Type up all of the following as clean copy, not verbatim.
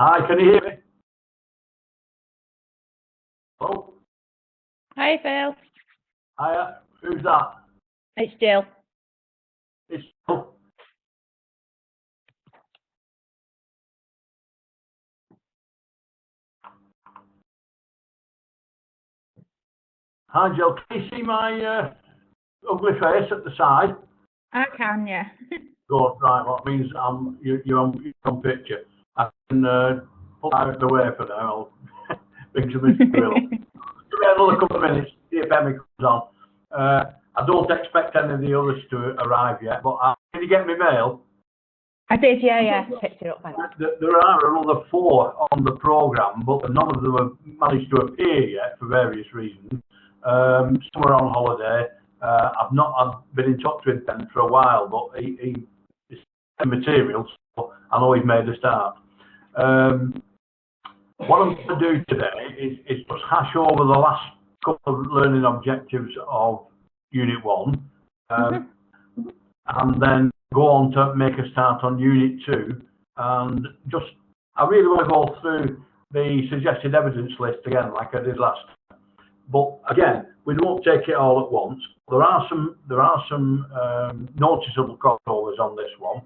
Hi, can you hear me? Hello? Hi, Phil. Hi, who's that? It's Jill. It's Phil. Hi, Jill. Can you see my ugly face at the side? I can, yeah. Good, right. Well, that means you're on picture. I can put out of the way for now. I'll bring some material. Give me another couple of minutes, see if Emmy comes on. I don't expect any of the others to arrive yet, but did you get my mail? I did, yeah. Picked it up, thanks. There are another 4 on the programme, but none of them have managed to appear yet for various reasons. Some are on holiday. I've been in touch with Ben for a while, but he's materials, so I know he's made a start. What I'm going to do today is just hash over the last couple of learning objectives of Unit 1, and then go on to make a start on Unit 2. And I really want to go through the suggested evidence list again, like I did last time. But again, we won't take it all at once. There are some noticeable crossovers on this one,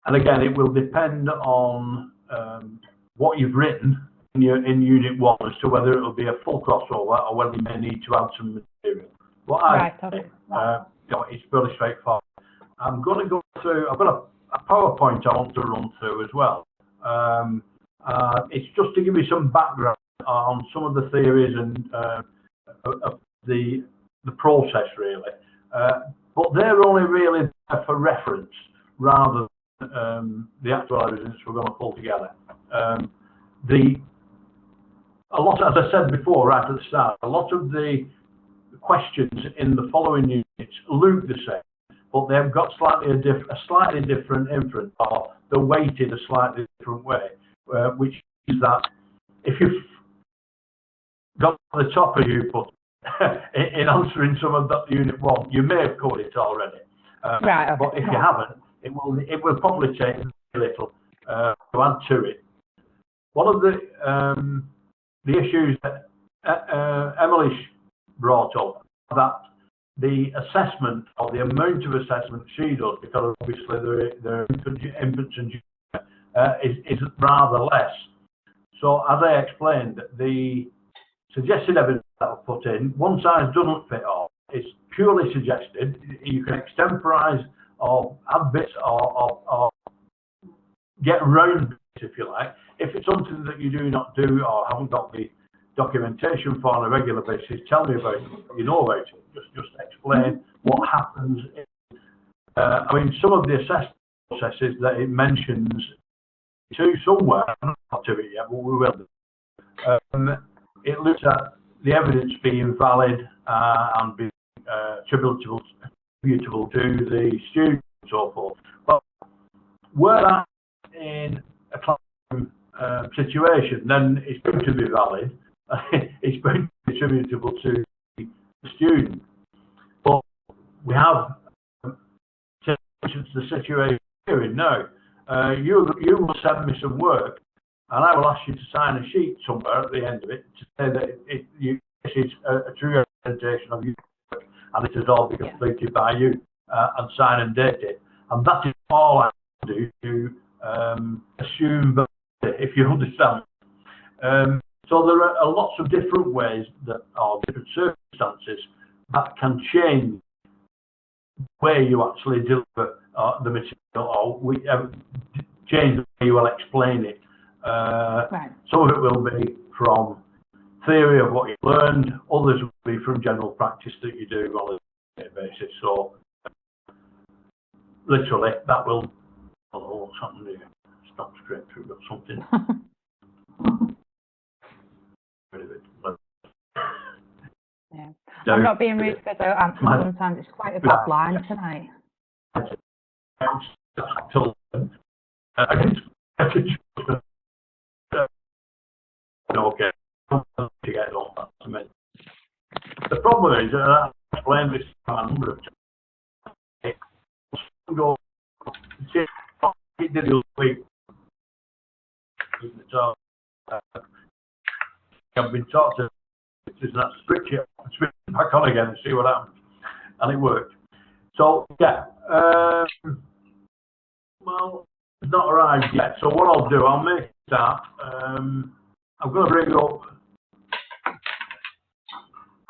and again, it will depend on what you've written in Unit 1 as to whether it will be a full crossover or whether you may need to add some material. It's fairly straightforward. I'm going to go through. I've got a PowerPoint I want to run through as well. It's just to give you some background on some of the theories and of the process, really. But they're only really there for reference rather than the actual evidence we're going to pull together. As I said before, right at the start, a lot of the questions in the following units look the same, but they've got a slightly different inference, or they're weighted a slightly different way, which is that if you've got the top of you put in answering some of that Unit 1, you may have covered it already. Right. Okay. But if you haven't, it will probably take a little to add to it. One of the issues that Emily brought up, that the assessment or the amount of assessment she does, because obviously the infants and junior is rather less. So as I explained, the suggested evidence that I've put in, one size doesn't fit all. It's purely suggested. You can extemporise or add bits or get round bits, if you like. If it's something that you do not do or haven't got the documentation for on a regular basis, tell me about it. You know about it. Just explain what happens. Some of the assessment processes that it mentions to somewhere, I'm not to it yet, but we will do. It looks at the evidence being valid and being attributable to the student and so forth. But were that in a classroom situation, then it's going to be valid. It's going to be attributable to the student. But we have the situation here now. You will send me some work, and I will ask you to sign a sheet somewhere at the end of it to say that this is a true representation of your work, and it has all been completed by you, and sign and date it. And that is all I do to assume that, if you understand. So there are lots of different ways that are different circumstances that can change where you actually deliver the material, or change the way you will explain it. Right. Some of it will be from theory of what you learned, others will be from general practice that you do on a daily basis. So literally, that will. Oh, what's happened here? Stop straight through. Got something. Yeah. I'm not being rude because sometimes it's quite a bad line tonight. Okay. The problem is, I explained this a number of times. It did last week. So I've been taught to just that switch it back on again and see what happens, and it worked. So yeah, well, it's not arrived yet. So what I'll do, I'll make that. I'm going to bring up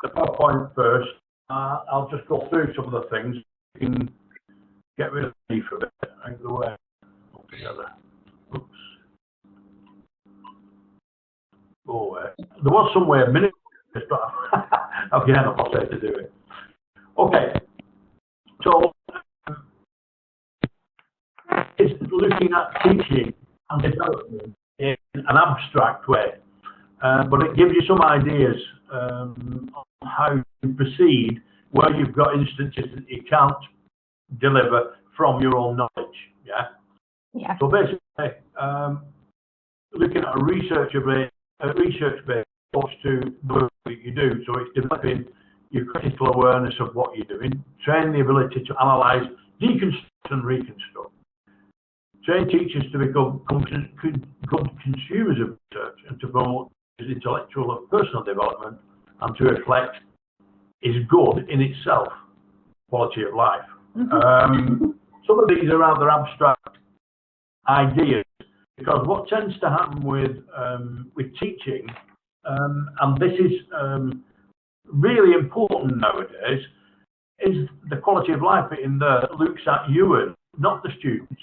the PowerPoint first. I'll just go through some of the things. You can get rid of me for a bit. Out of the way altogether. Oops. Go away. There was somewhere a minute, but again, I'm not safe to do it. Okay. So it's looking at teaching and development in an abstract way, but it gives you some ideas on how to proceed where you've got instances that you can't deliver from your own knowledge. Yeah. Yeah. So basically, looking at a research-based approach to the work that you do. So it's developing your critical awareness of what you're doing, train the ability to analyse, deconstruct and reconstruct. Train teachers to become good consumers of research and to promote intellectual and personal development, and to reflect is good in itself, quality of life. Some of these are rather abstract ideas, because what tends to happen with teaching, and this is really important nowadays, is the quality of life in there looks at you and not the students.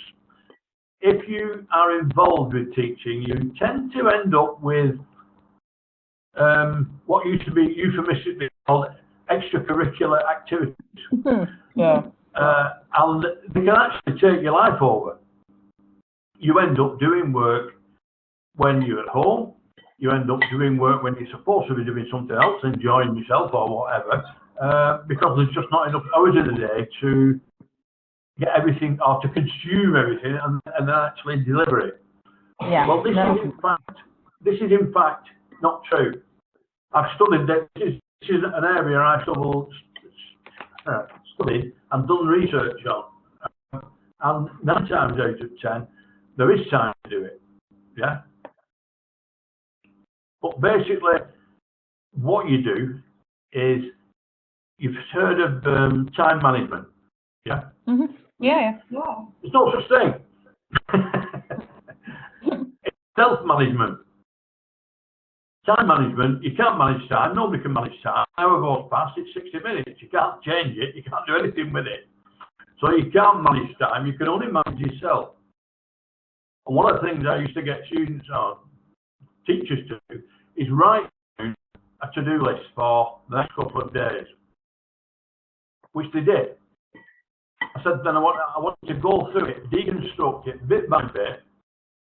If you are involved with teaching, you tend to end up with what used to be euphemistically called extracurricular activities. Yeah. And they can actually take your life over. You end up doing work when you're at home. You end up doing work when you're supposed to be doing something else, enjoying yourself or whatever, because there's just not enough hours in the day to get everything or to consume everything and then actually deliver it. Yeah. Well, this is in fact not true. I've studied that. This is an area I've studied and done research on, and 9 times out of 10, there is time to do it. Yeah. But basically, what you do is, you've heard of time management. Yeah. Mm-hmm. Yeah. There's no such thing. It's self-management. Time management, you can't manage time. Nobody can manage time. An hour goes past, it's 60 minutes. You can't change it. You can't do anything with it. So you can't manage time. You can only manage yourself. And one of the things I used to get students or teachers to do is write down a to-do list for the next couple of days, which they did. I said, then I want to go through it, deconstruct it bit by bit,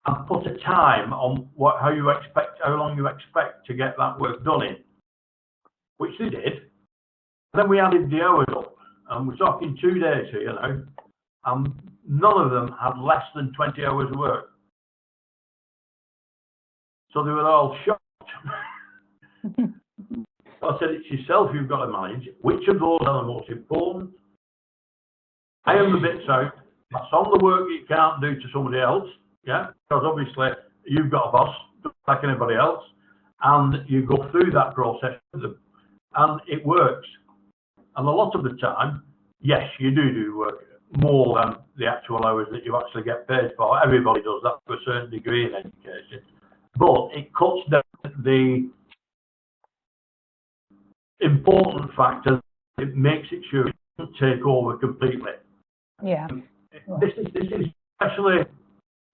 and put a time on how long you expect to get that work done in, which they did. And then we added the hours up, and we're talking 2 days here now, and none of them had less than 20 hours of work. So they were all shocked. I said, it's yourself you've got to manage. Which of those are the most important? I am the bits out. That's on the work you can't do to somebody else. Yeah, because obviously you've got a boss, just like anybody else, and you go through that process with them, and it works. And a lot of the time, yes, you do work more than the actual hours that you actually get paid for. Everybody does that to a certain degree in education, but it cuts down the important factor. It makes it sure it doesn't take over completely. Yeah. This is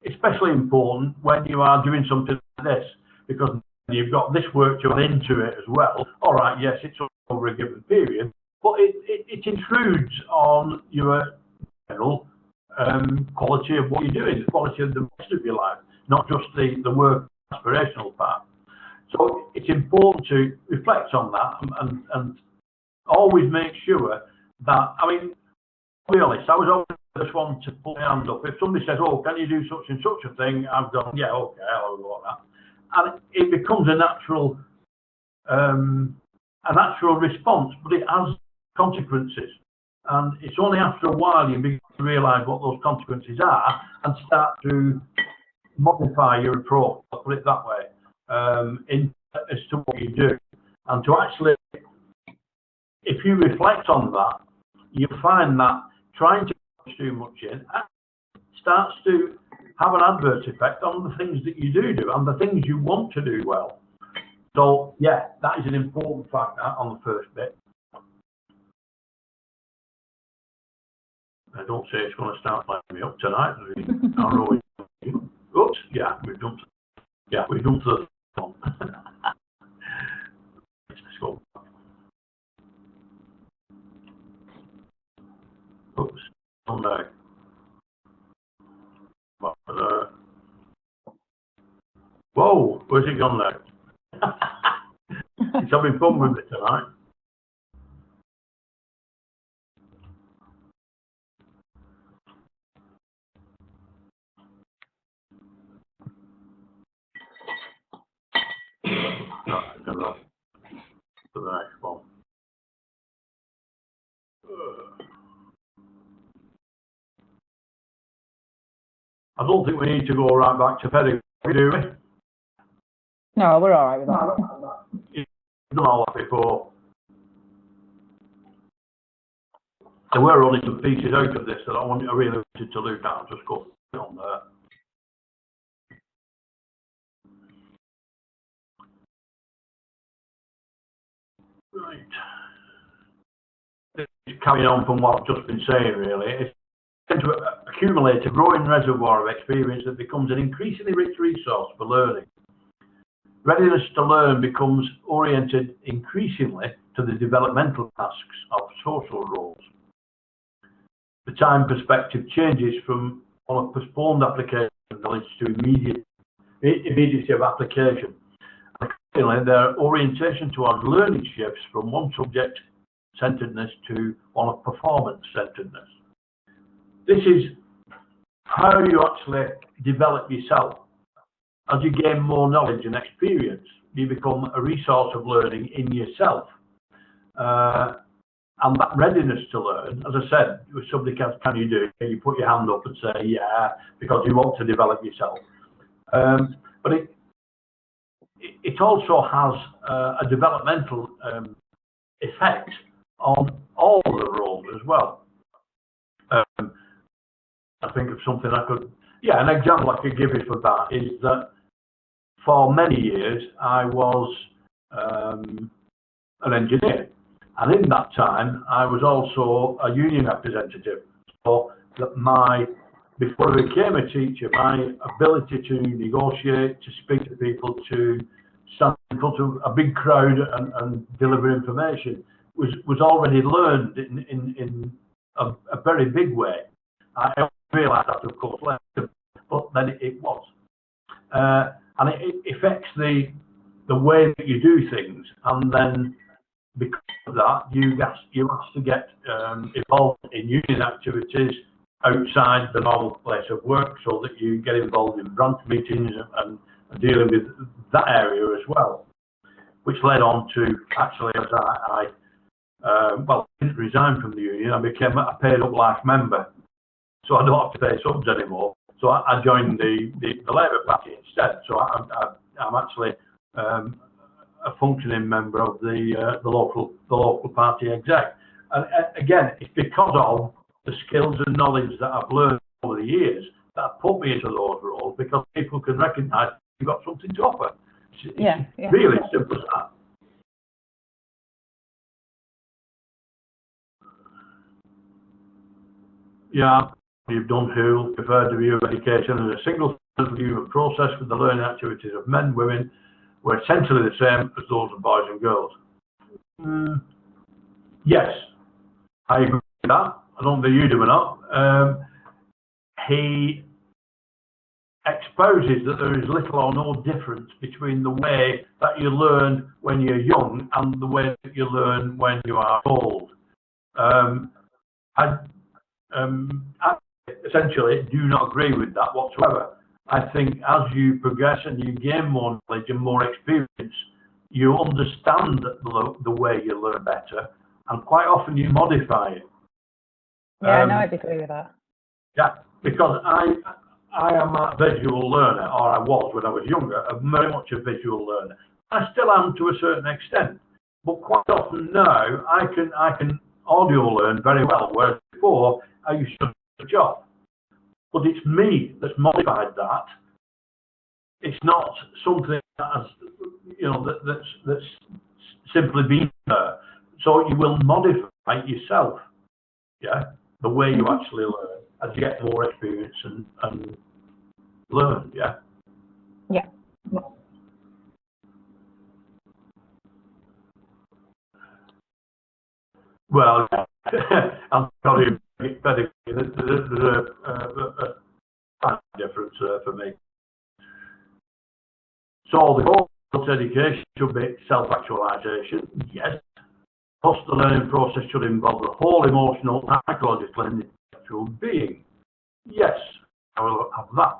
especially important when you are doing something like this, because you've got this work to add into it as well. All right, yes, it's over a given period, but it intrudes on your general quality of what you're doing, the quality of the rest of your life, not just the work aspirational part. So it's important to reflect on that and always make sure that, I mean, to be honest, I was always the first one to put my hand up. If somebody says, oh, can you do such and such a thing? I've gone, yeah, okay, I'll go on that. And it becomes a natural response, but it has consequences. And it's only after a while you begin to realise what those consequences are and start to modify your approach, I'll put it that way, as to what you do. And to actually, if you reflect on that, you'll find that trying to push too much in starts to have an adverse effect on the things that you do and the things you want to do well. So, yeah, that is an important factor on the first bit. I don't say it's going to start lighting me up tonight. Oops, yeah, we've done the one. Let's go. Oops, on there. Whoa, where's it gone now? It's having fun with it tonight. To the next one. I don't think we need to go right back to pedagogy, do we? No, we're all right with that. You've done all that before. There were only some pieces out of this that I really wanted to look at. I'll just go on there. Right. Carrying on from what I've just been saying, really, it's tend to accumulate a growing reservoir of experience that becomes an increasingly rich resource for learning. Readiness to learn becomes oriented increasingly to the developmental tasks of social roles. The time perspective changes from one of postponed application of knowledge to immediacy of application. Accordingly, their orientation towards learning shifts from one subject-centeredness to one of performance-centeredness. This is how you actually develop yourself. As you gain more knowledge and experience, you become a resource of learning in yourself. And that readiness to learn, as I said, if somebody can you do it, you put your hand up and say, yeah, because you want to develop yourself. But it also has a developmental effect on all the roles as well. I think of something I could, an example I could give you for that is that for many years I was an engineer, and in that time I was also a union representative. So that before I became a teacher, my ability to negotiate, to speak to people, to stand in front of a big crowd and deliver information was already learned in a very big way. I realised that, of course, later, but then it was. And it affects the way that you do things, and then because of that, you have to get involved in union activities outside the normal place of work, so that you get involved in branch meetings and dealing with that area as well, which led on to actually, as I didn't resign from the union, I became a paid-up life member, so I don't have to pay subs anymore. So I joined the Labour Party instead. So I'm actually a functioning member of the local party exec. And again, it's because of the skills and knowledge that I've learned over the years that have put me into those roles, because people can recognise you've got something to offer. It's really simple as that. Yeah, you've done who preferred the view of education as a single view of process with the learning activities of men, women were essentially the same as those of boys and girls. Yes, I agree with that. I don't think you do or not. He exposes that there is little or no difference between the way that you learn when you're young and the way that you learn when you are old. I essentially do not agree with that whatsoever. I think as you progress and you gain more knowledge and more experience, you understand the way you learn better, and quite often you modify it. Yeah, no, I'd agree with that. Yeah, because I am a visual learner, or I was when I was younger, very much a visual learner. I still am to a certain extent, but quite often now I can audio learn very well, whereas before I used to switch off. But it's me that's modified that. It's not something that has, you know, that's simply been there. So you will modify it yourself, yeah, the way you actually learn as you get more experience and learn, yeah. Yeah. Well, I'll tell you, there's a difference for me. So the goal of education should be self-actualization, yes. Plus the learning process should involve the whole emotional, psychological and intellectual being. Yes, I will have that.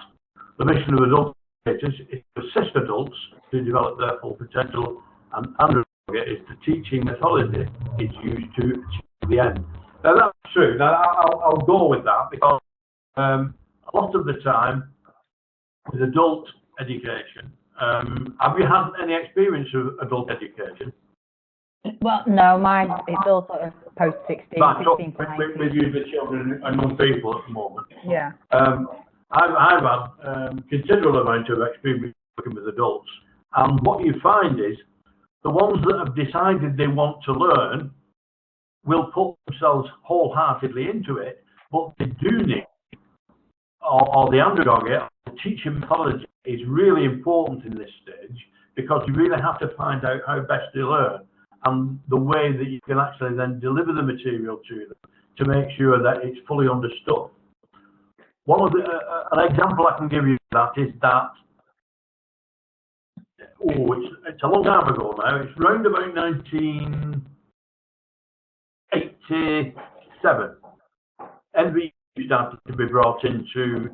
The mission of adult educators is to assist adults to develop their full potential, and is the teaching methodology is used to achieve the end. Now that's true. Now I'll go with that because a lot of the time with adult education, have you had any experience of adult education? Well, no, mine it's all sort of post 16, right, 16 so to 19. with usually children and young people at the moment. Yeah. I've had considerable amount of experience working with adults, and what you find is the ones that have decided they want to learn will put themselves wholeheartedly into it, but they do need, or the underdog, the teaching methodology is really important in this stage because you really have to find out how best to learn and the way that you can actually then deliver the material to them to make sure that it's fully understood. One of the, an example I can give you of that is that, it's a long time ago now, it's round about 1987. NVE started to be brought into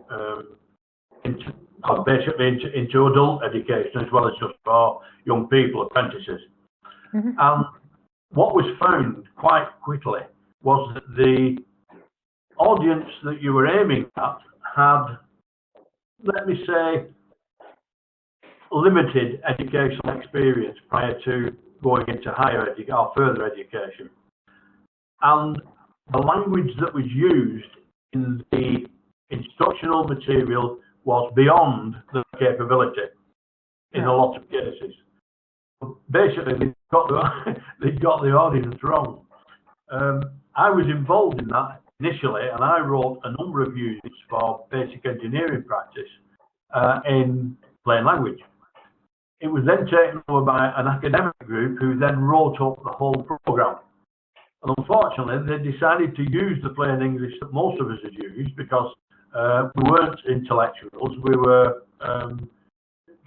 adult education as well as just for young people, apprentices. And what was found quite quickly was that the audience that you were aiming at had, let me say, limited educational experience prior to going into higher education or further education. And the language that was used in the instructional material was beyond the capability in a lot of cases. Basically, they got the audience wrong. I was involved in that initially, and I wrote a number of units for basic engineering practice in plain language. It was then taken over by an academic group who then wrote up the whole programme. And unfortunately, they decided to use the plain English that most of us had used because we weren't intellectuals, we were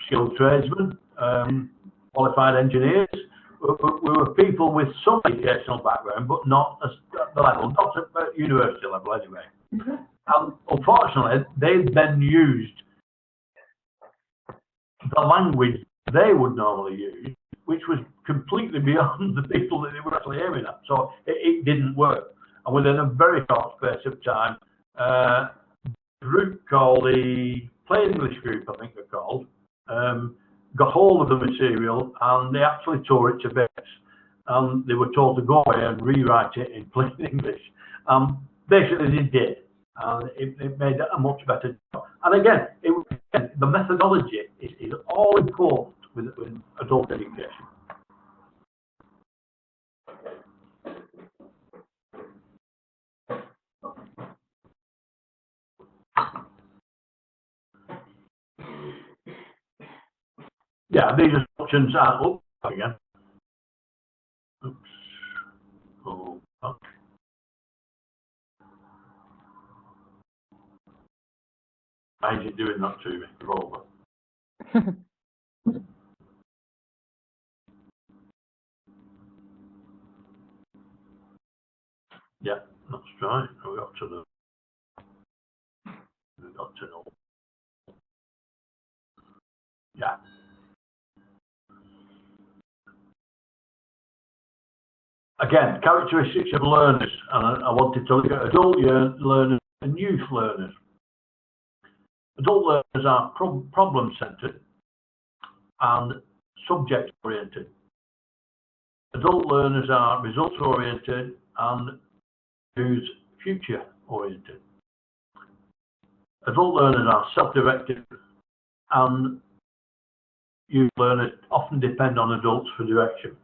skilled tradesmen, qualified engineers. We were people with some educational background, but not at the level, not at university level anyway. And unfortunately, they then used the language they would normally use, which was completely beyond the people that they were actually aiming at. So it didn't work. And within a very short space of time, a group called the Plain English Group, I think they're called, got hold of the material and they actually tore it to bits. And they were told to go away and rewrite it in plain English. Basically, they did. And it made a much better job. And again, the methodology is all important with adult education. Yeah, these instructions are up again. Oops. Oh, fuck. Why is it doing that to me? Over. Yeah, that's right. We got to know. Yeah. Again, characteristics of learners, and I wanted to look at adult learners and youth learners. Adult learners are problem-centred and subject-oriented. Adult learners are results-oriented and use future-oriented. Adult learners are self-directed, and youth learners often depend on adults for direction.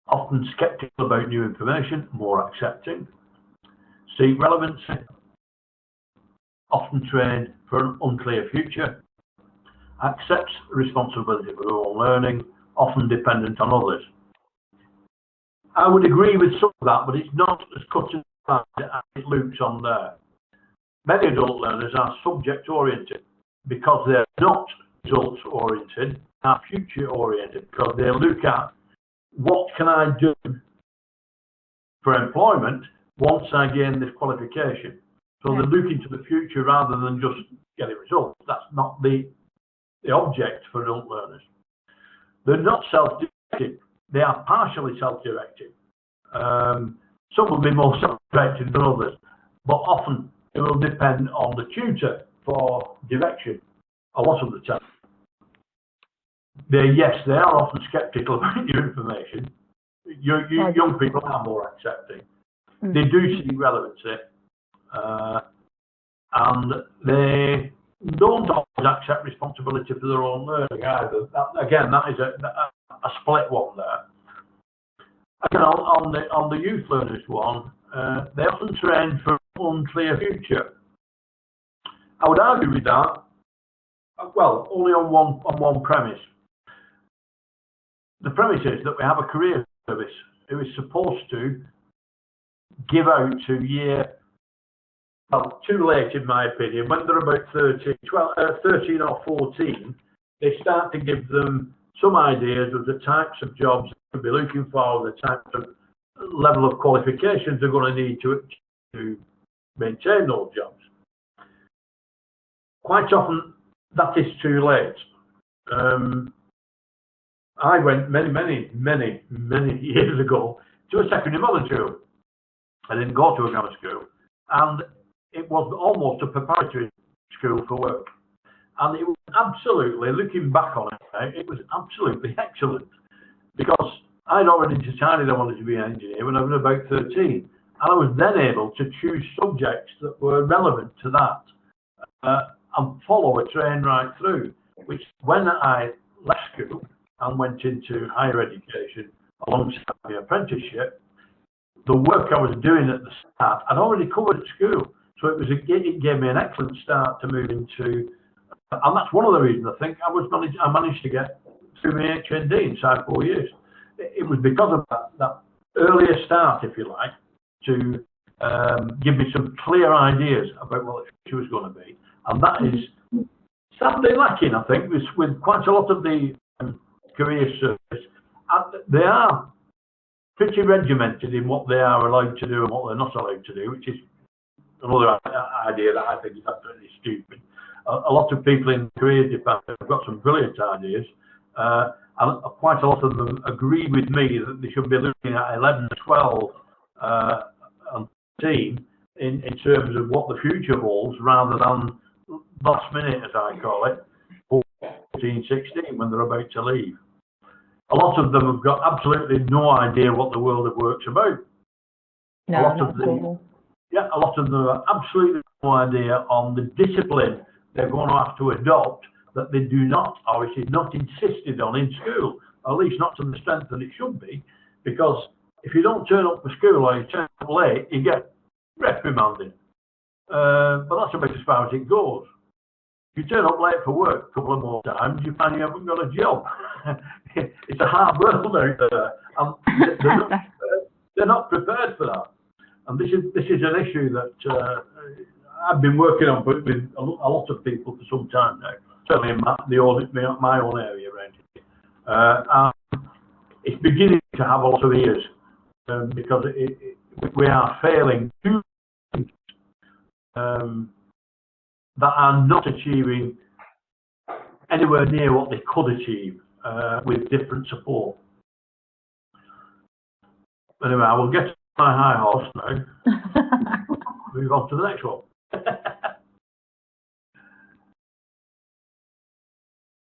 Often sceptical about new information, more accepting. Seek relevancy. Often trained for an unclear future. Accepts responsibility for their own learning, often dependent on others. I would agree with some of that, but it's not as cut and dried as it looks on there. Many adult learners are subject-oriented because they're not results-oriented, are future-oriented because they look at what can I do for employment once I gain this qualification. So they're looking to the future rather than just getting results. That's not the object for adult learners. They're not self-directed. They are partially self-directed. Some will be more self-directed than others, but often it will depend on the tutor for direction a lot of the time. They are often sceptical about new information. Young people are more accepting. They do see relevancy, and they don't always accept responsibility for their own learning either. That is a split one there. Again, on the youth learners one, they often train for an unclear future. I would argue with that, well, only on one premise. The premise is that we have a career service who is supposed to give out to too late in my opinion, when they're about 13 or 14, they start to give them some ideas of the types of jobs they'll be looking for, the types of level of qualifications they're going to need to maintain those jobs. Quite often that is too late. I went many years ago to a secondary modern school. I didn't go to a grammar school, and it was almost a preparatory school for work. And it was absolutely, looking back on it, it was absolutely excellent, because I'd already decided I wanted to be an engineer when I was about 13, and I was then able to choose subjects that were relevant to that and follow a train right through, which when I left school and went into higher education alongside my apprenticeship, the work I was doing at the start I'd already covered at school, so it gave me an excellent start to move into, and that's one of the reasons I think I managed to get through my HND inside 4 years. It was because of that earlier start, if you like, to give me some clear ideas about what the future was going to be, and that is sadly lacking, I think, with quite a lot of the career service. They are pretty regimented in what they are allowed to do and what they're not allowed to do, which is another idea that I think is absolutely stupid. A lot of people in the careers department have got some brilliant ideas, and quite a lot of them agree with me that they should be looking at 11, 12, and 13 in terms of what the future holds, rather than last minute, as I call it, 14, 16, when they're about to leave. A lot of them have got absolutely no idea what the world of work's about. No, a lot of them have absolutely no idea on the discipline they're going to have to adopt, that they do not, or it is not insisted on in school, or at least not to the strength that it should be, because if you don't turn up for school or you turn up late, you get reprimanded. But that's about as far as it goes. If you turn up late for work a couple of more times, you find you haven't got a job. It's a hard world out there, and they're not prepared for that. And this is an issue that I've been working on with a lot of people for some time now, certainly in my own area around here. And it's beginning to have a lot of ears, because we are failing to that are not achieving anywhere near what they could achieve with different support. Anyway, I will get to my high horse now. Move on to the next one.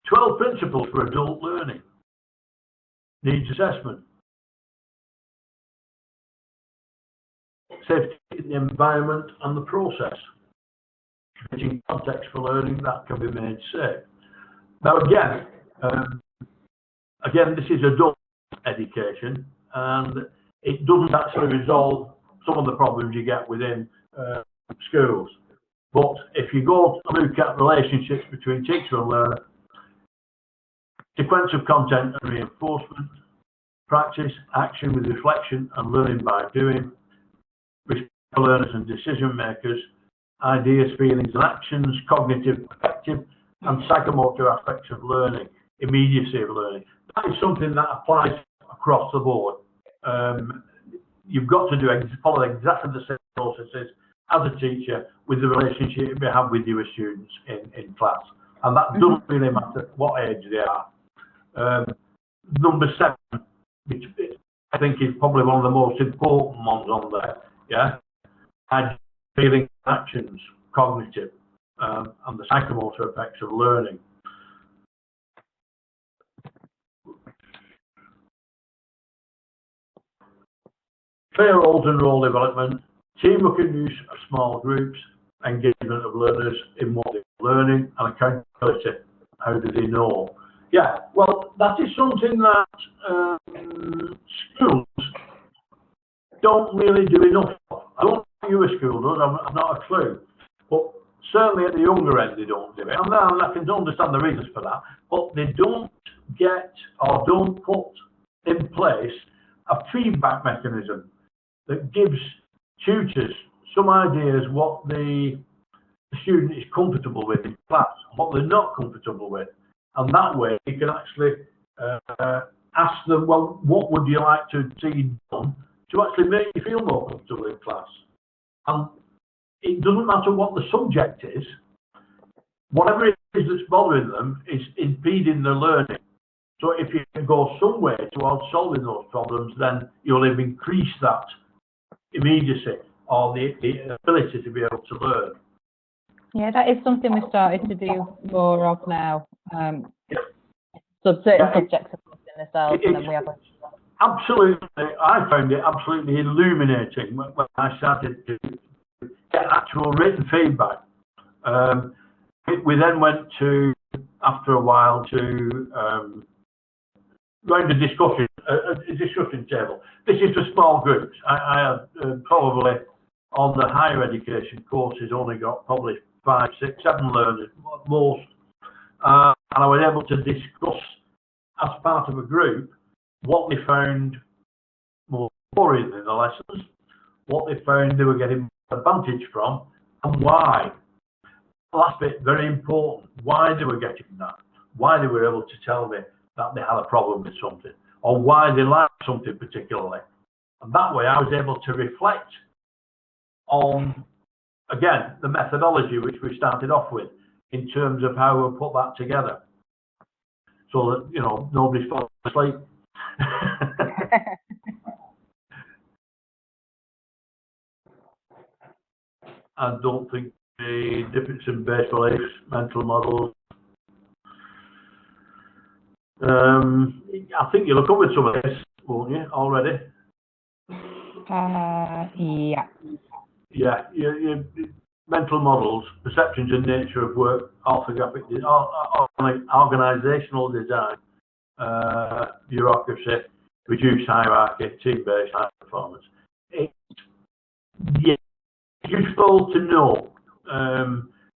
"12 principles for adult learning. Needs assessment. Safety in the environment and the process. Creating context for learning that can be made safe." Now again, this is adult education, and it doesn't actually resolve some of the problems you get within schools. But if you go to look at relationships between teacher and learner, sequence of content and reinforcement, practice, action with reflection and learning by doing, respect for learners and decision makers, ideas, feelings and actions, cognitive, affective and psychomotor aspects of learning, immediacy of learning. That is something that applies across the board. You've got to follow exactly the same processes as a teacher with the relationship you have with your students in class. And that doesn't really matter what age they are. Number 7, which I think is probably one of the most important ones on there, yeah? Ideas, feelings, actions, cognitive, and the psychomotor effects of learning. Clear roles and role development, teamwork and use of small groups, engagement of learners in what they're learning, and accountability. How do they know? Yeah, well, that is something that schools don't really do enough of. I don't know what your school does, I've not a clue. But certainly at the younger end, they don't do it. And I can understand the reasons for that. But they don't get or don't put in place a feedback mechanism that gives tutors some ideas what the student is comfortable with in class, what they're not comfortable with. And that way you can actually ask them, well, what would you like to see done to actually make you feel more comfortable in class? And it doesn't matter what the subject is, whatever it is that's bothering them is impeding their learning. So if you can go some way towards solving those problems, then you'll have increased that immediacy or the ability to be able to learn. Yeah, that is something we've started to do more of now. Certain subjects are in themselves, and then we have a... Absolutely, I found it absolutely illuminating when I started to get actual written feedback. We then went to, after a while, to round a discussion table. This is for small groups. I have probably on the higher education courses only got probably 5, 6, 7 learners at most, and I was able to discuss as part of a group what they found more boring in the lessons, what they found they were getting advantage from, and why. The last bit, very important, why they were getting that, why they were able to tell me that they had a problem with something, or why they liked something particularly. And that way I was able to reflect on, again, the methodology which we started off with in terms of how we'll put that together. So that, you know, nobody's falling asleep. I don't think the difference in base beliefs, mental models. I think you'll have covered some of this, won't you, already? Yeah. Yeah, your mental models, perceptions and nature of work, orthographic, organisational design, bureaucracy, reduced hierarchy, team-based high performance. It's useful to know,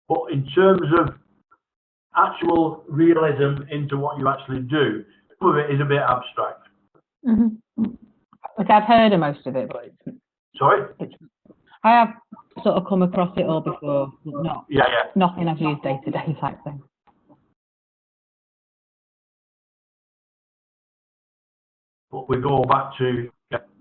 but in terms of actual realism into what you actually do, some of it is a bit abstract. Like I've heard of most of it, but it's... Sorry? I have sort of come across it all before, but not nothing I've used day to day type thing. But we go back to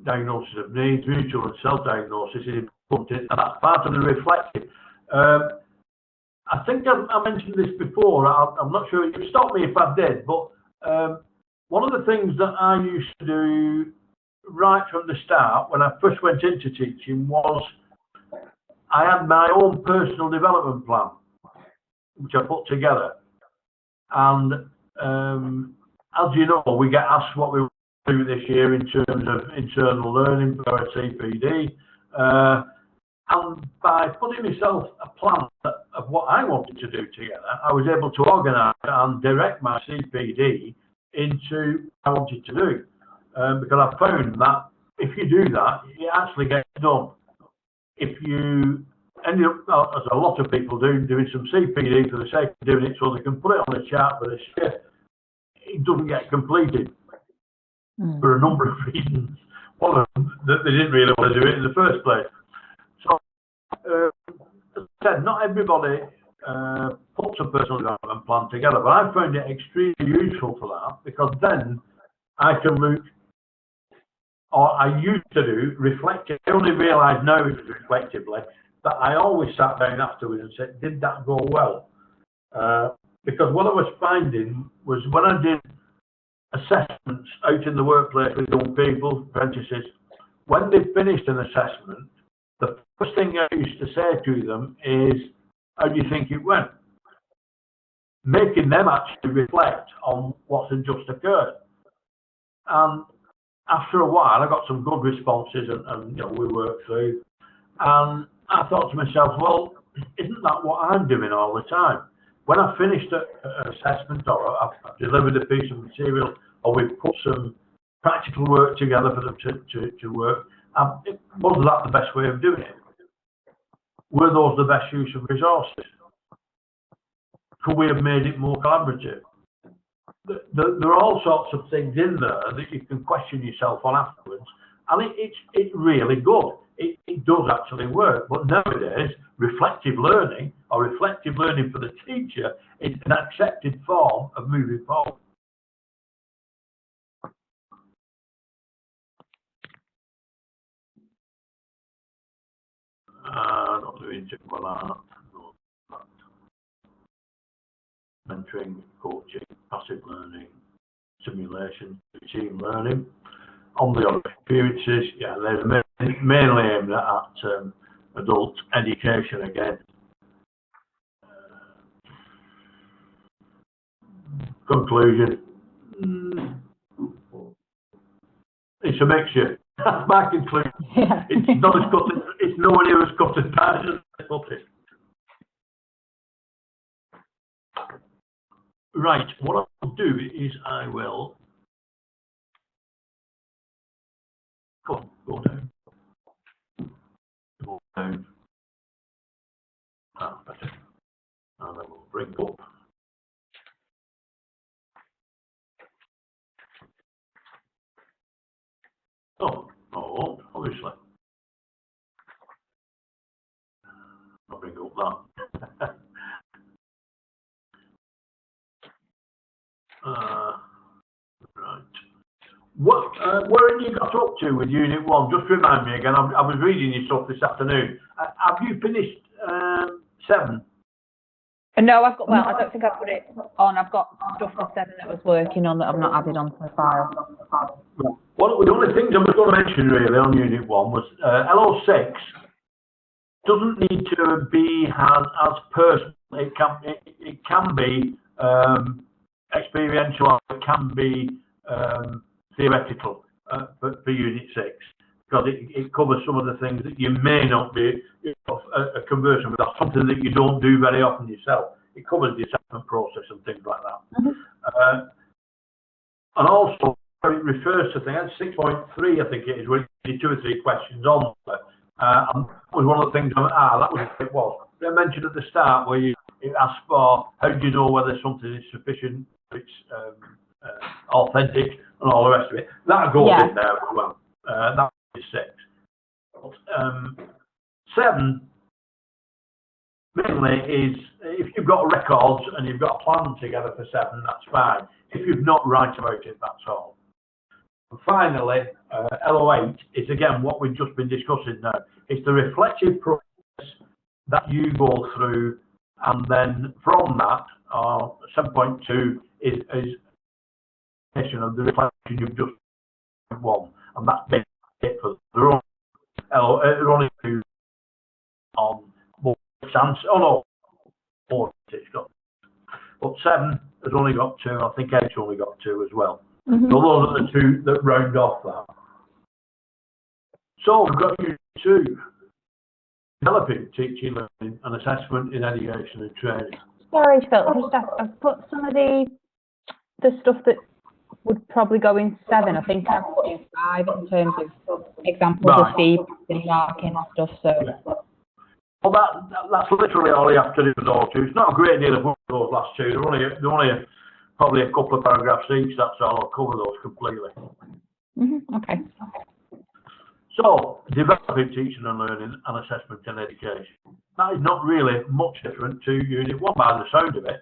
diagnosis of needs, mutual and self-diagnosis is important, and that's part of the reflective. I think I mentioned this before, I'm not sure, you stop me if I did, but one of the things that I used to do right from the start when I first went into teaching was I had my own personal development plan, which I put together. And as you know, we get asked what we do this year in terms of internal learning for our CPD. And by putting myself a plan of what I wanted to do together, I was able to organise and direct my CPD into what I wanted to do. Because I found that if you do that, it actually gets done. If you end up, as a lot of people do, doing some CPD for the sake of doing it so they can put it on the chart for this year, it doesn't get completed for a number of reasons. One of them, that they didn't really want to do it in the first place. So, as I said, not everybody puts a personal development plan together, but I found it extremely useful for that, because then I can look, or I used to do, reflective. I only realise now reflectively that I always sat down afterwards and said, did that go well? Because what I was finding was when I did assessments out in the workplace with young people, apprentices, when they finished an assessment, the first thing I used to say to them is, how do you think it went? Making them actually reflect on what had just occurred. And after a while, I got some good responses, and you know, we worked through. And I thought to myself, well, isn't that what I'm doing all the time? When I finished an assessment, or I've delivered a piece of material, or we've put some practical work together for them to work, was that the best way of doing it? Were those the best use of resources? Could we have made it more collaborative? There are all sorts of things in there that you can question yourself on afterwards, and it's really good. It does actually work. But nowadays, reflective learning, or reflective learning for the teacher, is an accepted form of moving forward. Not doing too well that. Mentoring, coaching, passive learning, simulation, team learning. On the other experiences, yeah, they're mainly aimed at adult education again. Conclusion. It's a mixture. That's my conclusion. Yeah. It's not as cut. It's nowhere near as cut and tight as I put it. Right. What I'll do is I will go down. Go down. Better. And then we'll bring up. Oh, obviously. I'll bring up that. Right. Where have you got up to with Unit 1? Just remind me again. I was reading your stuff this afternoon. Have you finished 7? No, I've got. Well, I don't think I put it on. I've got stuff for 7 that I was working on that I've not added onto the file. One of the only things I was going to mention really on Unit 1 was LO6 doesn't need to be as personal. It can be experiential, it can be theoretical for Unit 6, because it covers some of the things that you may not be a conversion with. That's something that you don't do very often yourself. It covers the assessment process and things like that. And also, it refers to things, 6.3, I think it is, where you did 2 or 3 questions on there. And that was one of the things, that was what it was. I mentioned at the start where it asked for, how do you know whether something is sufficient, it's authentic, and all the rest of it. That goes in there as well. That is 6. But, 7 mainly is, if you've got records and you've got a plan together for 7, that's fine. If you've not, write about it, that's all. And finally, LO8 is again what we've just been discussing now. It's the reflective process that you go through, and then from that, 7.2 is of the reflection you've just won, and that's it for the only 2 on chance. Oh no, 4 got, but 7 has only got 2. I think 8's only got 2 as well. So those are the 2 that round off that. So we've got you 2, developing teaching, learning and assessment in education and training. Sorry, Phil, I've put some of the stuff that would probably go in 7. I think I've put in 5 in terms of examples of feedback and marking and stuff. So. Yeah. Well, that's literally all you have to do with those 2. It's not a great deal of work, those last 2. They're only probably a couple of paragraphs each. That's all. I'll cover those completely. Okay. So, developing teaching and learning and assessment in education. That is not really much different to Unit 1 by the sound of it.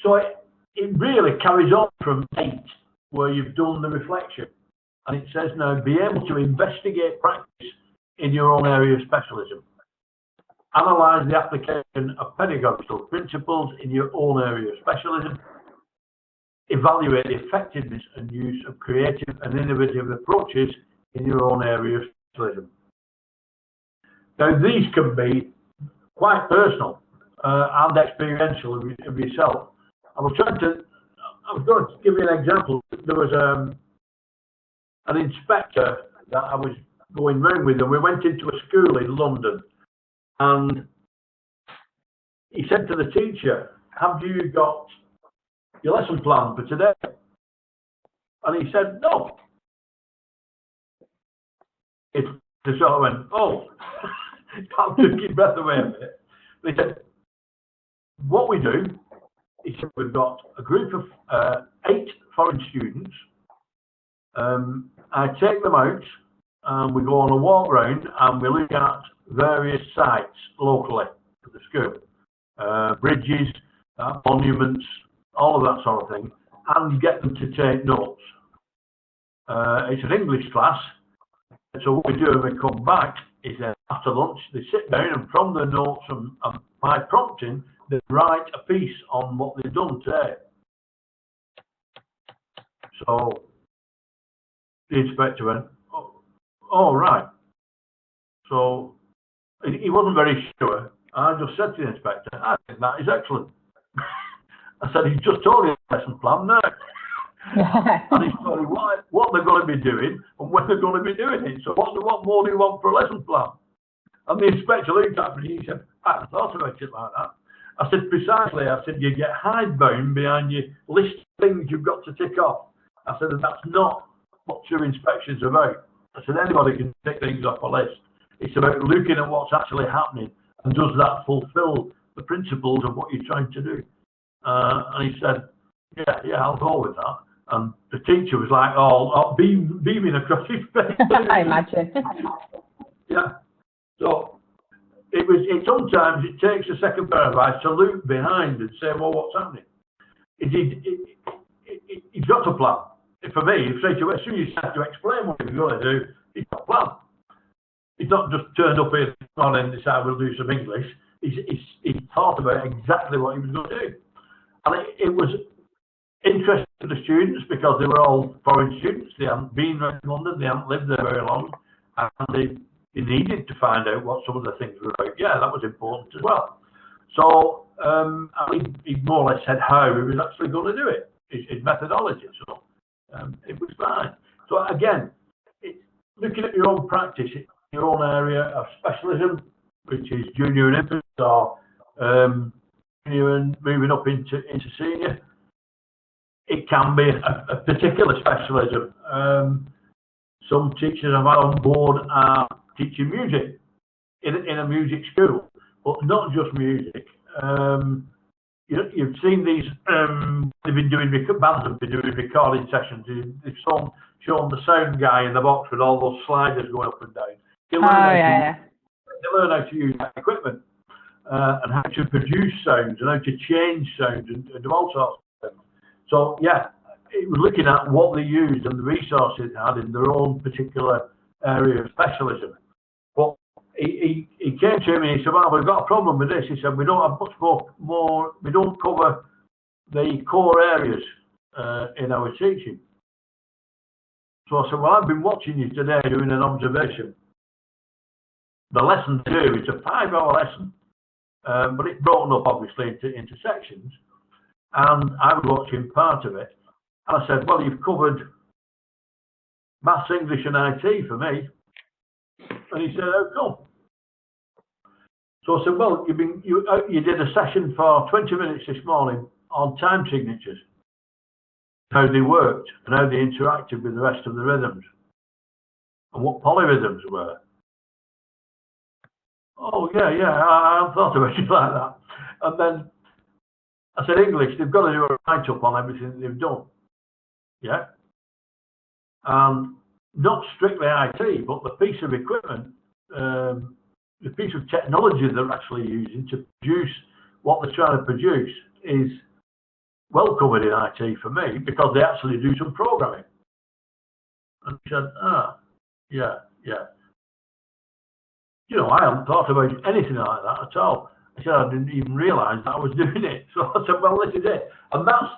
So it really carries on from 8, where you've done the reflection. And it says now, be able to investigate practice in your own area of specialism. Analyse the application of pedagogical principles in your own area of specialism. Evaluate the effectiveness and use of creative and innovative approaches in your own area of specialism. Now, these can be quite personal and experiential of yourself. I was going to give you an example. There was an inspector that I was going round with, and we went into a school in London, and he said to the teacher, "Have you got your lesson plan for today?" And he said, "No." It sort of went, "Oh," I took his breath away a bit. He said, "What we do," he said, "we've got a group of 8 foreign students. I take them out and we go on a walk round and we look at various sites locally at the school, bridges, monuments, all of that sort of thing, and get them to take notes. It's an English class, so what we do when we come back is after lunch they sit down and from the notes and by prompting they write a piece on what they've done today." So the inspector went, "Oh, right." So he wasn't very sure. I just said to the inspector, "I think that is excellent." I said, "He's just told you the lesson plan now." And he's told you what they're going to be doing and when they're going to be doing it. So what more do you want for a lesson plan? And the inspector looked at me and he said, "I hadn't thought about it like that." I said, "Precisely." I said, "You get hidebound behind your list of things you've got to tick off." I said, "And that's not what true inspection's about." I said, "Anybody can tick things off a list. It's about looking at what's actually happening and does that fulfill the principles of what you're trying to do?" And he said, yeah, I'll go with that." And the teacher was like, beaming across his face. I imagine. Yeah. So sometimes it takes a second pair of eyes to look behind and say, "Well, what's happening?" He's got a plan. For me, as soon as you have to explain what you're going to do, he's got a plan. He's not just turned up here and decided we'll do some English. He's thought about exactly what he was going to do. And it was interesting to the students because they were all foreign students. They hadn't been in London, they hadn't lived there very long, and they needed to find out what some of the things were about. Yeah, that was important as well. So he more or less said how he was actually going to do it, his methodology. So it was fine. So again, looking at your own practice, your own area of specialism, which is junior and infant, or junior and moving up into senior, it can be a particular specialism. Some teachers I've had on board are teaching music in a music school, but not just music. You've seen these, they've been doing, bands have been doing recording sessions. They've shown the sound guy in the box with all those sliders going up and down. They learn how to use that equipment and how to produce sounds and how to change sounds and do all sorts of things. So yeah, it was looking at what they used and the resources they had in their own particular area of specialism. But he came to me and he said, "Well, we've got a problem with this." He said, "We don't have much more we don't cover the core areas in our teaching." So I said, "Well, I've been watching you today doing an observation. the lesson to do is a 5-hour lesson, but it's broken up obviously into sections. And I was watching part of it, and I said, "Well, you've covered maths, English, and IT for me." And he said, "How come?" So I said, "Well, you did a session for 20 minutes this morning on time signatures, how they worked and how they interacted with the rest of the rhythms, and what polyrhythms were." "Oh yeah, I hadn't thought about it like that." And then I said, "English, they've got to do a write-up on everything they've done." Yeah. Not strictly IT, but the piece of equipment, the piece of technology they're actually using to produce what they're trying to produce is well covered in IT for me, because they actually do some programming. And he said, yeah. You know, I hadn't thought about anything like that at all. I said, I didn't even realise that I was doing it. So I said, well, this is it. And that's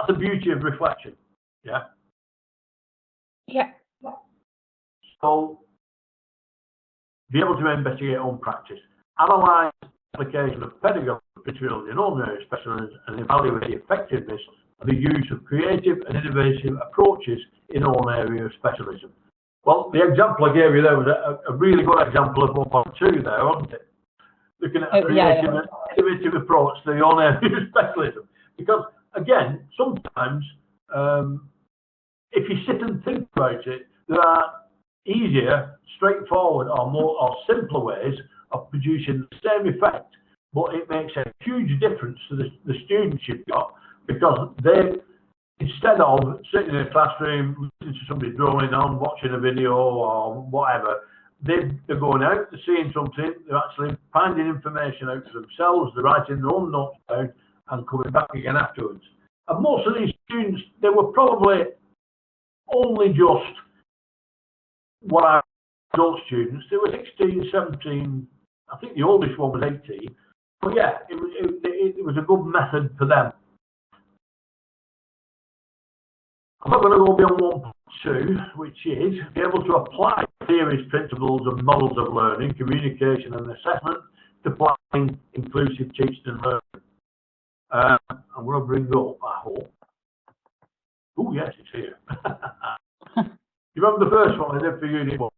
the beauty of reflection. Yeah. Yeah. So be able to investigate own practice, analyse the application of pedagogical materials in own area specialism, and evaluate the effectiveness of the use of creative and innovative approaches in own area of specialism. Well, the example I gave you there was a really good example of 1.2 there, wasn't it? Looking at a creative and innovative approach to the own area of specialism. Because, again, sometimes if you sit and think about it, there are easier, straightforward, or simpler ways of producing the same effect, but it makes a huge difference to the students you've got, because they, instead of sitting in a classroom, listening to somebody droning on, watching a video or whatever, they're going out, they're seeing something, they're actually finding information out for themselves, they're writing their own notes down and coming back again afterwards. And most of these students, they were probably only just what are adult students. They were 16, 17, I think the oldest one was 18. But yeah, it was a good method for them. I'm not going to go beyond 1.2, which is be able to apply theories, principles and models of learning, communication and assessment to planning inclusive teaching and learning. I'm going to bring up, I hope. Oh yes, it's here. You remember the first one I did for Unit 1?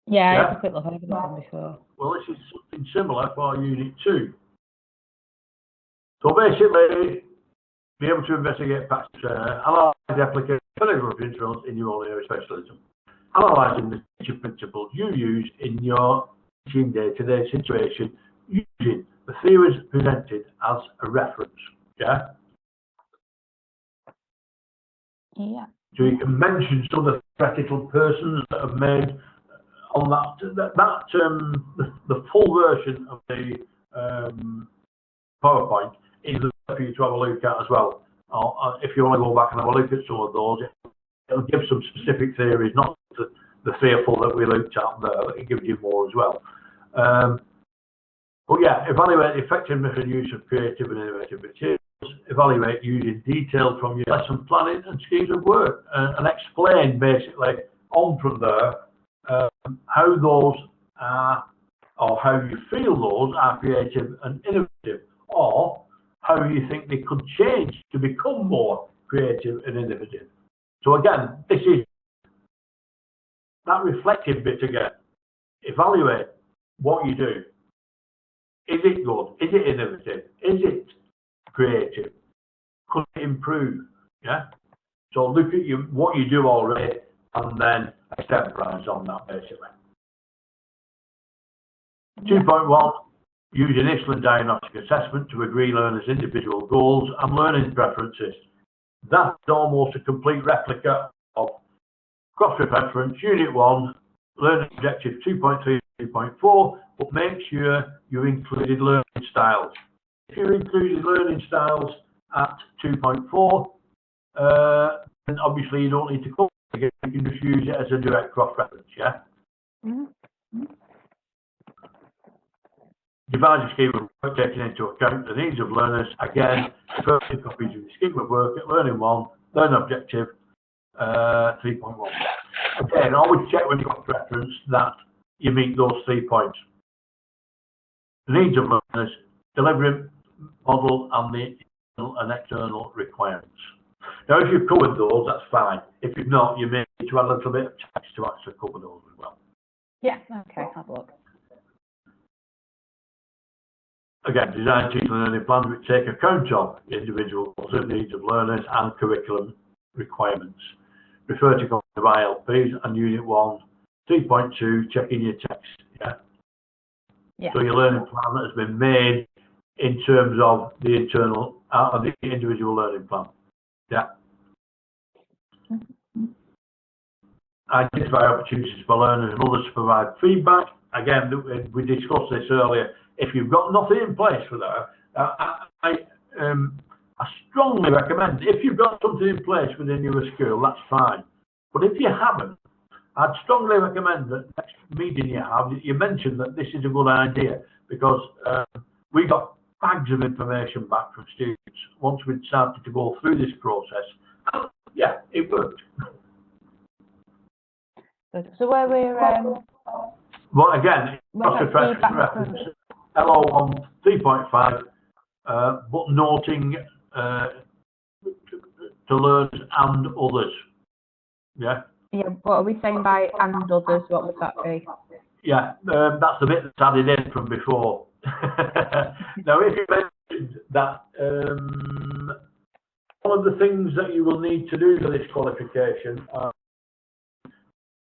Yeah, I had a quick look at that one before. Well, this is something similar for Unit 2. So basically, be able to investigate practice, analyse the application of pedagogical principles in your own area of specialism, analysing the teaching principles you use in your teaching day-to-day situation, using the theories presented as a reference. Yeah. Yeah. So you can mention some of the theoretical persons that have made on the full version of the PowerPoint is for you to have a look at as well. If you want to go back and have a look at some of those, it'll give some specific theories, not the fearful that we looked at there. It gives you more as well. But yeah, evaluate the effectiveness and use of creative and innovative materials. Evaluate using detail from your lesson planning and schemes of work, and explain basically on from there how those are, or how you feel those are creative and innovative, or how you think they could change to become more creative and innovative. So again, this is that reflective bit again. Evaluate what you do. Is it good? Is it innovative? Is it creative? Could it improve? Yeah. So look at what you do already, and then extemporize on that basically. 2.1, use initial and diagnostic assessment to agree learners' individual goals and learning preferences. That's almost a complete replica of cross-reference Unit 1, learning objective 2.3, 2.4, but make sure you included learning styles. If you included learning styles at 2.4, then obviously you don't need to cover it again. You can just use it as a direct cross-reference, yeah? Mm-hmm. Devise a scheme of work taking into account the needs of learners. Again, first copies of the scheme of work at Learning 1, learning objective 3.1. Again, always check when you've got preference that you meet those 3 points. The needs of learners, delivery model, and the internal and external requirements. Now, if you've covered those, that's fine. If you've not, you may need to add a little bit of text to actually cover those as well. Yeah, okay, have a look. Again, design teaching and learning plans which take account of individual needs of learners and curriculum requirements. Refer to ILPs and Unit 1, 3.2, checking your text. Yeah. So your learning plan that has been made in terms of the internal, the individual learning plan. Yeah. Identify opportunities for learners and others to provide feedback. Again, we discussed this earlier. If you've got nothing in place for that, I strongly recommend, if you've got something in place within your school, that's fine. But if you haven't, I'd strongly recommend that next meeting you have, you mention that this is a good idea, because we got bags of information back from students once we'd started to go through this process. And yeah, it worked. So where we're well, again, reference LO1 3.5, but noting to learners and others. Yeah. Yeah. What are we saying by and others? What would that be? Yeah, that's the bit that's added in from before. Now, if you mentioned that one of the things that you will need to do for this qualification,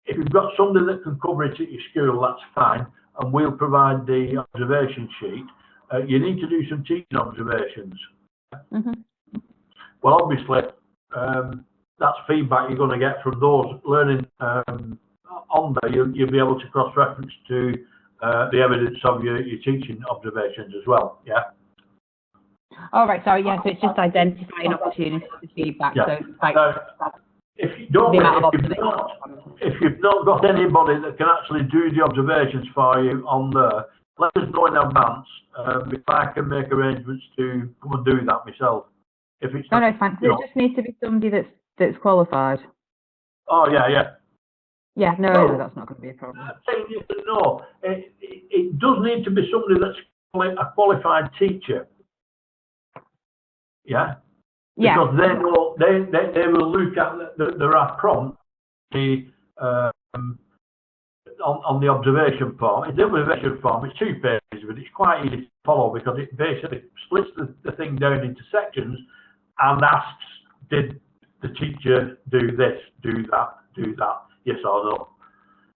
if you've got somebody that can cover it at your school, that's fine, and we'll provide the observation sheet. You need to do some teaching observations. Mm-hmm. Well, obviously, that's feedback you're going to get from those learning on there. You'll be able to cross-reference to the evidence of your teaching observations as well. Yeah. All right. Sorry. Yeah. So it's just identifying opportunities for feedback. Yeah. So like, if you've not got anybody that can actually do the observations for you on there, let us know in advance. If I can make arrangements to come and do that myself. If it's no, fine. It just needs to be somebody that's qualified. Oh yeah, yeah. Yeah, no, that's not going to be a problem. No, it does need to be somebody that's a qualified teacher. Yeah. Yeah. Because they know they will look at there are prompts on the observation form. The observation form is 2 pages, but it's quite easy to follow because it basically splits the thing down into sections and asks, did the teacher do this, do that, yes or no?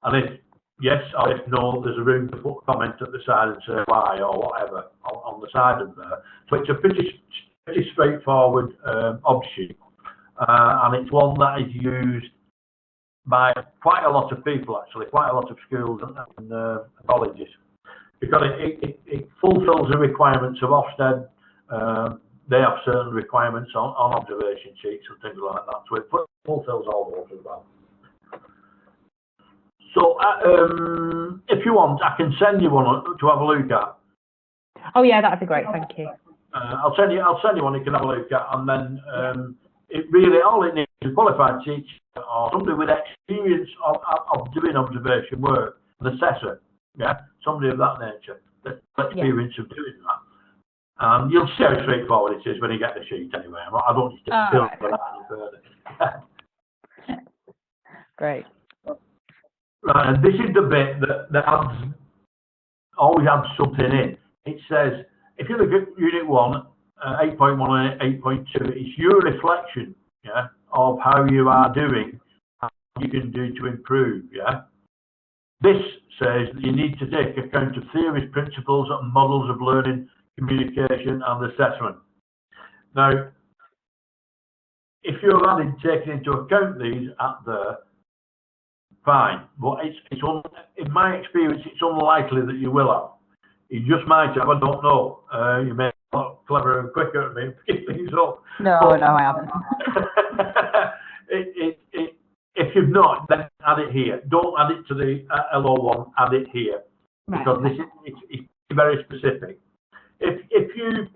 And if yes or if no, there's a room to put comment at the side and say why or whatever on the side of there. So it's a pretty straightforward sheet, and it's one that is used by quite a lot of people, actually, quite a lot of schools and colleges, because it fulfills the requirements of Ofsted. They have certain requirements on observation sheets and things like that, so it fulfills all those as well. So if you want, I can send you one to have a look at. Oh yeah, that'd be great, thank you. I'll send you one you can have a look at, and then it really all it needs is a qualified teacher or somebody with experience of doing observation work, an assessor, yeah, somebody of that nature, that experience of doing that. You'll see how straightforward it is when you get the sheet anyway. I don't need to build for that any further. Great. Right, and this is the bit that always adds something in. It says, if you look at Unit 1, 8.1 and 8.2, it's your reflection, yeah, of how you are doing, how you can do to improve, yeah. This says that you need to take account of theories, principles, and models of learning, communication, and assessment. Now, if you're taking into account these at there, fine, but in my experience, it's unlikely that you will have. You just might have, I don't know. You may be a lot cleverer and quicker at me pick things up. No, I haven't. If you've not, then add it here. Don't add it to the LO1, add it here. Right. Because it's very specific. If you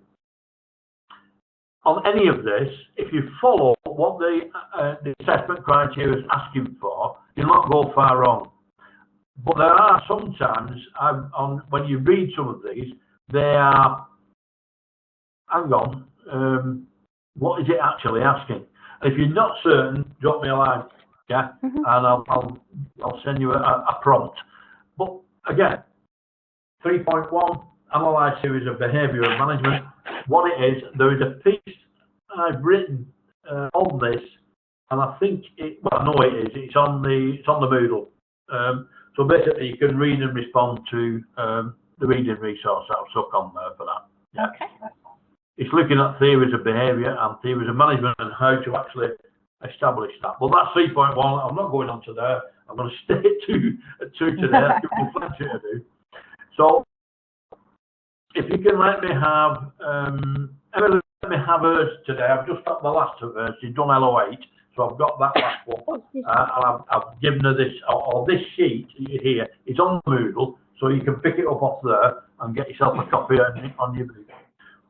on any of this, if you follow what the assessment criteria is asking for, you'll not go far wrong. But there are sometimes, when you read some of these, they are, hang on, what is it actually asking? If you're not certain, drop me a line, yeah, and I'll send you a prompt. But again, 3.1, analyse series of behaviour and management. What it is, there is a piece I've written on this, and I think well, I know it is. It's on the Moodle. So basically, you can read and respond to the reading resource that I've stuck on there for that. Yeah. Okay. It's looking at theories of behaviour and theories of management and how to actually establish that. Well, that's 3.1. I'm not going on to there. I'm going to stay to today. I've got plenty to do. So, if you can let me have, Emily, let me have hers today. I've just got the last of hers. She's done LO8, so I've got that last one. And I've given her this, or this sheet here. It's on Moodle, so you can pick it up off there and get yourself a copy on your book.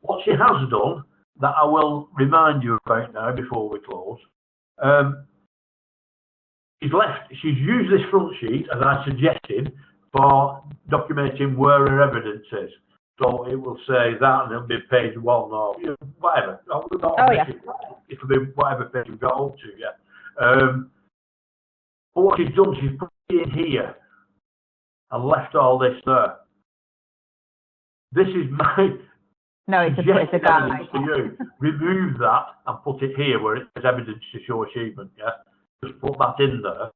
What she has done, that I will remind you about now before we close, she's used this front sheet, as I suggested, for documenting where her evidence is. So it will say that, and it'll be page 1 or whatever. It'll be whatever page you've got up to, yeah. But what she's done, she's put it in here and left all this there. This is my... No, it's a guide for you. Remove that and put it here where it says evidence to show achievement. Yeah, just put that in there,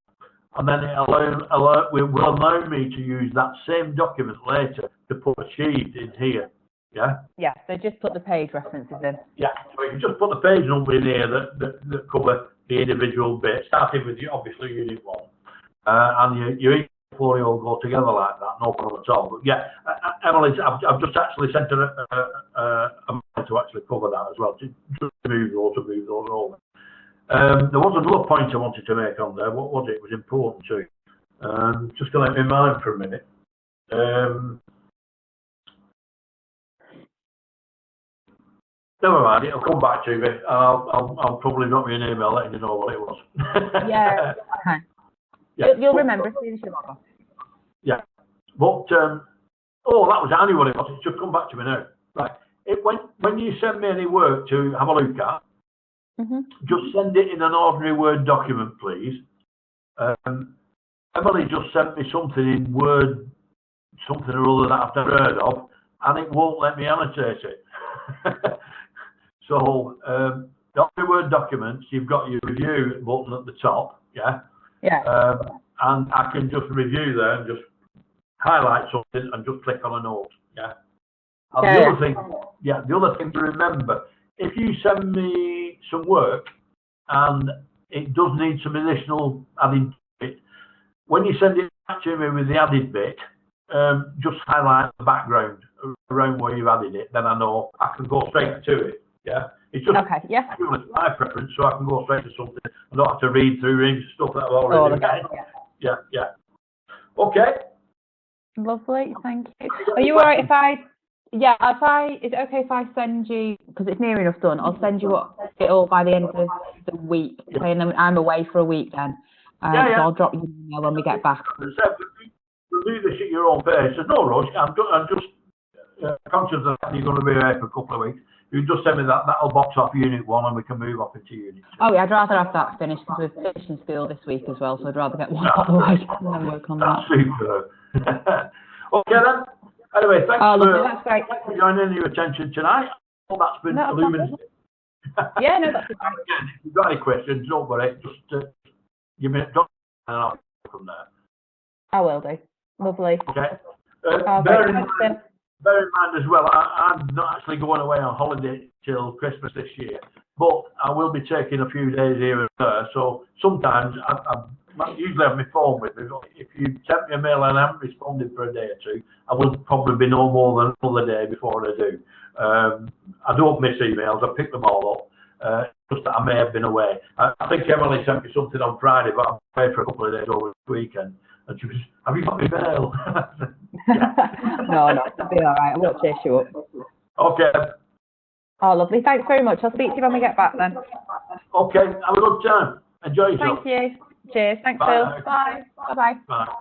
and then it will allow me to use that same document later to put achieved in here. Yeah. Yeah. So just put the page references in. Yeah. So you can just put the page number in here that cover the individual bits, starting with obviously unit 1, and your portfolio will go together like that, no problem at all. But yeah, Emily, I've just actually sent her a mail to actually cover that as well, to move those over. There was another point I wanted to make on there. What was it? It was important too. Just going to let me mind for a minute. Never mind, it'll come back to me. I'll probably drop you an email letting you know what it was. Yeah. Okay. Yeah. You'll remember as soon as you log on. Yeah. But, that was only what it was. It's just come back to me now. Right. When you send me any work to have a look at, just send it in an ordinary Word document, please. Emily just sent me something in Word, something or other that I've never heard of, and it won't let me annotate it. So, the ordinary Word documents, you've got your review button at the top, yeah? Yeah. And I can just review there and just highlight something and just click on a note. Yeah. And the other thing to remember, if you send me some work and it does need some additional adding to it, when you send it back to me with the added bit, just highlight the background around where you've added it, then I know I can go straight to it. Yeah. It's just my preference, so I can go straight to something. I don't have to read through stuff that I've already done. Yeah. Okay. Lovely, thank you. Are you alright is it okay if I send you, because it's near enough done, I'll send you it all by the end of the week, and then I'm away for a week then. So I'll drop you an email when we get back. Do this at your own pace. There's no rush. I'm just conscious that you're going to be away for a couple of weeks. You just send me that'll box off unit 1 and we can move off into unit 2. Oh yeah, I'd rather have that finished because we're finishing school this week as well, so I'd rather get one out of the way and then work on that. Super. Okay then. Anyway, thanks for joining your attention tonight. Well, that's been illuminating. Yeah, no, that's great. Again, if you've got any questions, don't worry, just give me a drop and I'll go from there. I will do. Lovely. Okay. Bear in mind as well, I'm not actually going away on holiday till Christmas this year, but I will be taking a few days here and there. So sometimes I usually have my phone with me. If you send me a mail and I haven't responded for a day or two, I will probably be no more than another day before I do. I don't miss emails. I pick them all up. Just that I may have been away. I think Emily sent me something on Friday, but I'm away for a couple of days over the weekend. And she was, have you got my mail? No, it'll be all right. I won't chase you up. Okay. Oh, lovely. Thanks very much. I'll speak to you when we get back then. Okay, have a good time. Enjoy yourself. Thank you. Cheers. Thanks, Bye. Phil. Bye. Bye-bye. Bye.